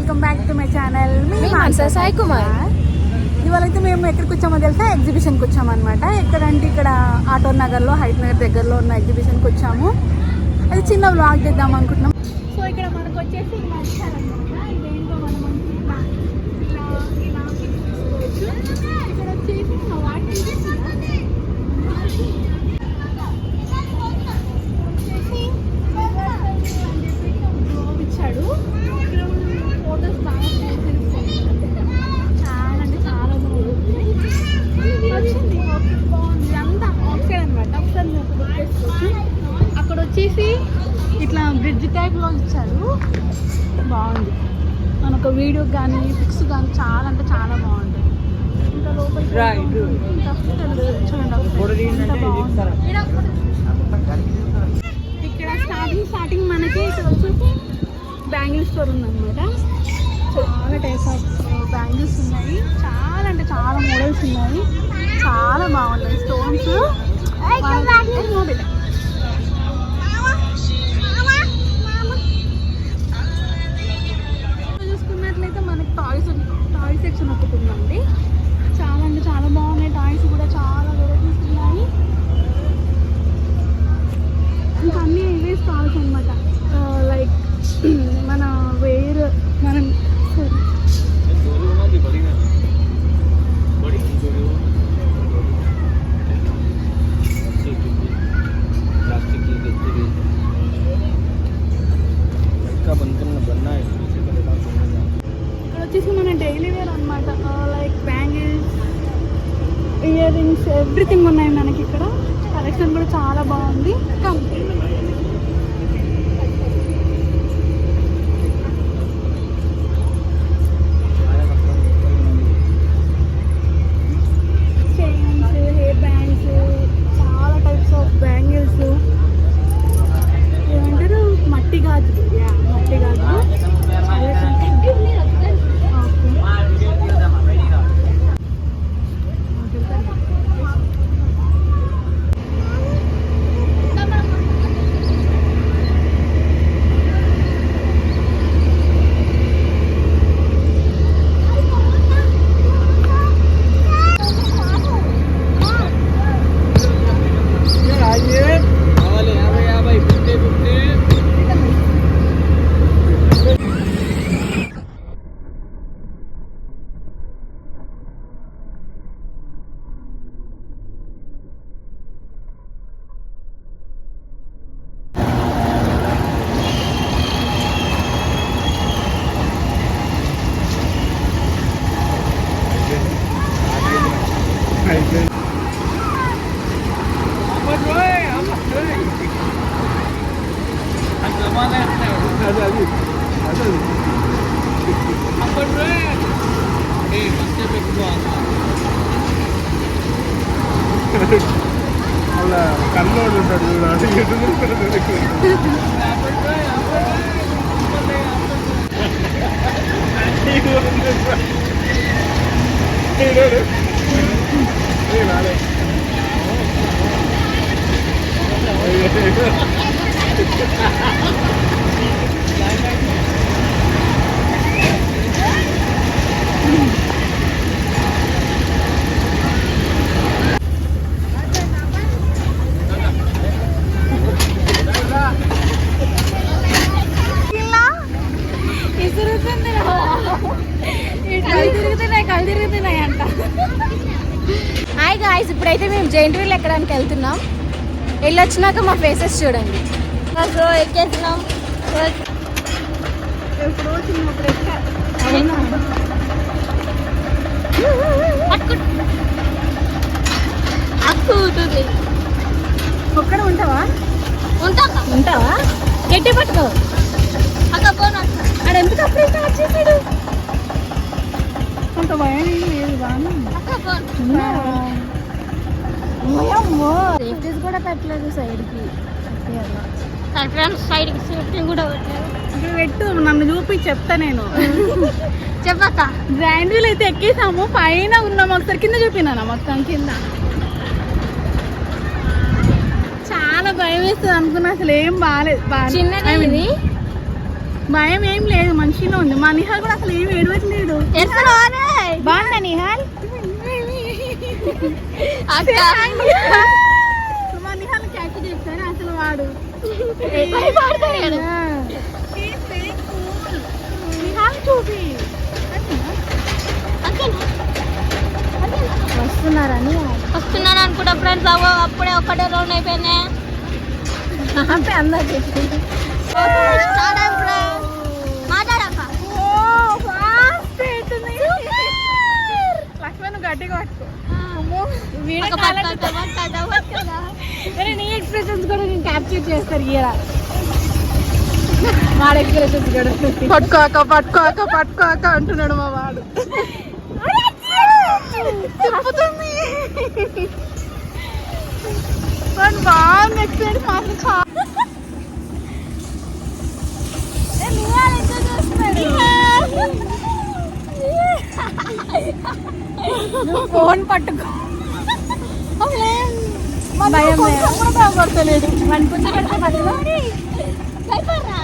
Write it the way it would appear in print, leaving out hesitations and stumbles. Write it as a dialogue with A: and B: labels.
A: Welcome back to my channel.
B: Sai Kumar.
A: ఇవాళ అయితే మేము ఎక్కడికి వచ్చామో తెలుసా, ఎగ్జిబిషన్కి వచ్చామన్నమాట. ఎక్కడంటే ఇక్కడ ఆటో నగర్లో, హైట్ నగర్ దగ్గరలో ఉన్న ఎగ్జిబిషన్కి వచ్చాము. అది చిన్న వ్లాగ్ చేద్దాం అనుకుంటున్నాం. సో ఇక్కడ మనకు వచ్చేసి ఇదేంటో మనం ఇక్కడ వచ్చేసి ఇచ్చాడు. ఫోటోస్ బాగా చాలా అంటే చాలా బాగుంది. ఇదంతా ఆఫ్ సైడ్ అనమాట. ఒకసారి అక్కడ వచ్చేసి ఇట్లా బ్రిడ్జ్ టైప్లో ఇచ్చారు, బాగుంది. మనకు వీడియో కానీ పిక్స్ కానీ చాలా అంటే చాలా బాగుంటాయి. ఇంకా లోపల ఇక్కడ స్టార్టింగ్ మనకి ఇక్కడ వచ్చేసి బ్యాంగిల్ స్టోర్ ఉందన్నమాట. చాలా టైప్స్ ఆఫ్ బ్యాంగిల్స్ ఉన్నాయి, చాలా అంటే చాలా మోడల్స్ ఉన్నాయి, చాలా బాగున్నాయి. స్టోన్స్ చూసుకున్నట్లయితే మనకి టాయ్ సెక్షన్ ఒకటి ఉందండి. చాలా అంటే చాలా బాగున్నాయి. టాయ్స్ కూడా చాలా వెరైటీస్ ఉన్నాయి. ఇంకా అన్నీ ఇవే స్టాల్స్ అనమాట. లైక్ మన వేర్ మనం ఇక్కడ వచ్చేసి మన డైలీ వేర్ అనమాట. Like bangles, ear rings, everything ఉన్నాయి మనకి ఇక్కడ. కలెక్షన్ కూడా చాలా బాగుంది. చైన్స్, హెయిర్ బ్యాండ్స్, చాలా టైప్స్ ఆఫ్ బ్యాంగిల్స్. ఏమంటారు, మట్టి గాజులు. మట్టి గాజులు
C: అలా కన్నోడు ఉంటాడు
B: కళ్ళు తిరుగుతున్నాయి అంట. హాయ్ గాయ్స్, ఇప్పుడైతే మేము జైంట్ వీల్ ఎక్కడానికి వెళ్తున్నాం. వెళ్ళొచ్చినాక మా ఫేసెస్ చూడండి. సో ఎక్కేస్తున్నాం.
A: ఒక్కడ ఉంటావా?
B: ఉంటావా? గట్టి పట్టుకో. అక్కడ ఎందుకు అప్పుడే స్టార్ట్ చేశాడు?
A: కొంత భయం లేదు కానీ
B: సేఫ్టీస్ కూడా పెట్టలేదు సైడ్కి. సైడ్కి సేఫ్టీ కూడా పెట్టలేదు.
A: పెట్టు, నన్ను చూపి చెప్తా నేను.
B: చెప్పక
A: గ్రాండ్ వీల్ అయితే ఎక్కేసాము, పైన ఉన్నాము. ఒకసారి కింద చూపినా మొత్తం కింద. చాలా భయం వేస్తుంది అనుకున్నా, అసలు ఏం బాగాలేదు.
B: చిన్నది
A: భయం ఏం లేదు, మంచిగా ఉంది. మా నిహాల్ కూడా అసలు ఏమి ఏడవట్లేడు.
B: బాగుందా నిహాల్?
A: మా నిహాల్ క్యాచ్ చేస్తాను అసలు వాడు నిహాల్ చూపి
B: వస్తున్నారని
D: వస్తున్నాను అనుకుంటా ఫ్రెండ్స్. అప్పుడే ఒక్కటే రౌండ్ అయిపోయినా.
B: అందరు
D: మాట్లాడక
A: లక్ష్మణ్ గట్టిగా పట్టుకో.
B: నీ ఎక్స్ప్రెషన్స్ కూడా నేను క్యాప్చర్ చేస్తారు ఇయరా. వాడు ఎక్స్ప్రెషన్స్ కూడా
A: పట్టుకోక పట్టుకోక పట్టుకోక అంటున్నాడు మా వాడు. తిప్పుతుంది. బాగుంది ఎక్స్పీరియన్స్ మాత్రం చాలా.
B: ఫోన్ పట్టుకో.
A: భయపడతలేడు.
B: మన పుచ్చ పెడితే మధ్యలో
D: భయపడరా